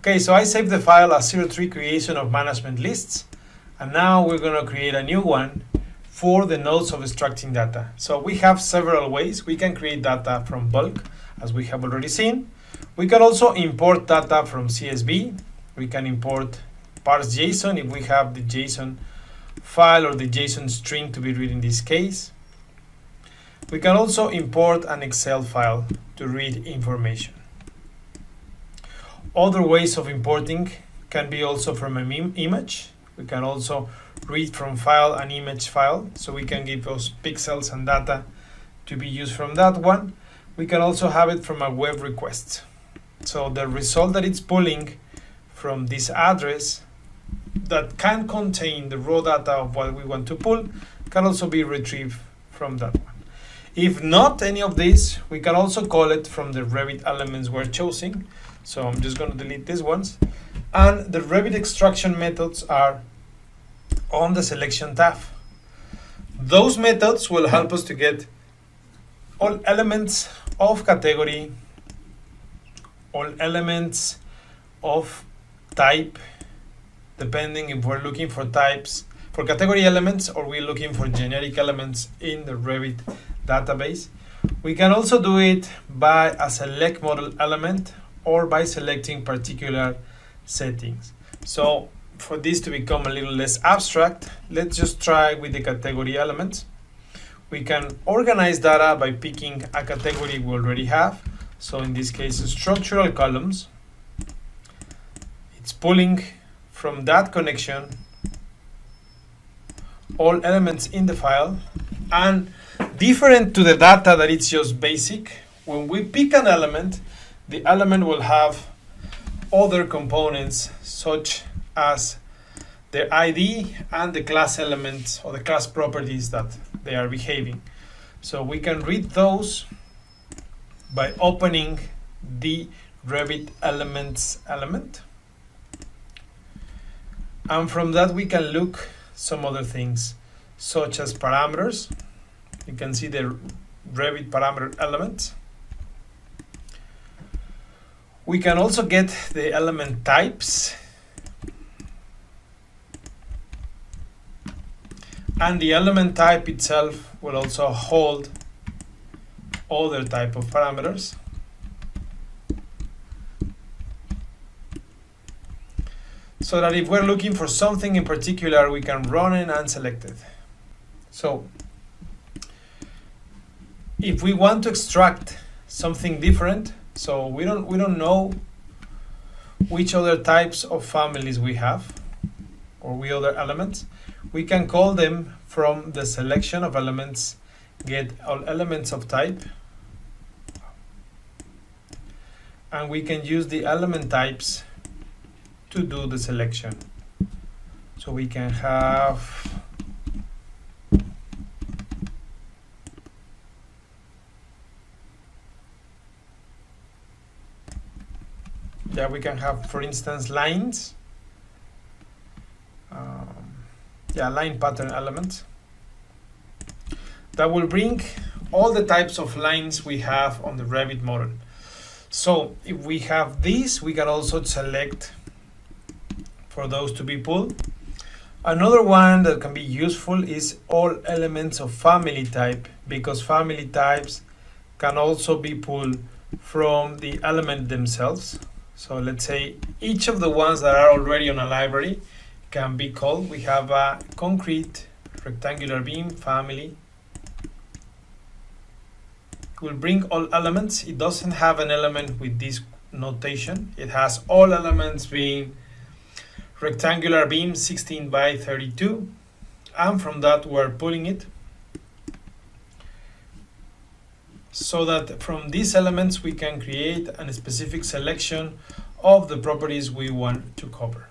Okay, so I saved the file as 03 creation of management lists, and now we're going to create a new one for the nodes of extracting data. So we have several ways we can create data from bulk, as we have already seen. We can also import data from CSV. We can import parse JSON if we have the JSON file or the JSON string to be read in this case. We can also import an Excel file to read information. Other ways of importing can be also from an image. We can also read from file an image file, so we can give those pixels and data to be used from that one. We can also have it from a web request. So the result that it's pulling from this address that can contain the raw data of what we want to pull can also be retrieved from that one. If not any of these, we can also call it from the Revit elements we're choosing. So I'm just going to delete these ones. And the Revit extraction methods are on the selection tab. Those methods will help us to get all elements of category, all elements of type, depending if we're looking for types for category elements or we're looking for generic elements in the Revit database. We can also do it by a select model element or by selecting particular settings. So for this to become a little less abstract, let's just try with the category elements. We can organize data by picking a category we already have. So in this case, structural columns. It's pulling from that connection all elements in the file, and different to the data that it's just basic, when we pick an element, the element will have other components such as the ID and the class elements or the class properties that they are behaving. So we can read those by opening the Revit elements element. And from that we can look some other things such as parameters. You can see the Revit parameter element. We can also get the element types. And the element type itself will also hold other type of parameters. So that if we're looking for something in particular, we can run it and select it. So if we want to extract something different, so we don't know which other types of families we have or we other elements, we can call them from the selection of elements, get all elements of type, and we can use the element types to do the selection. So we can have for instance lines, line pattern elements that will bring all the types of lines we have on the Revit model. So if we have these, we can also select for those to be pulled. Another one that can be useful is all elements of family type, because family types can also be pulled from the element themselves. So let's say each of the ones that are already on a library can be called. We have a concrete rectangular beam family. Will bring all elements. It doesn't have an element with this notation. It has all elements being rectangular beam 16 by 32, and from that we're pulling it so that from these elements we can create a specific selection of the properties we want to cover.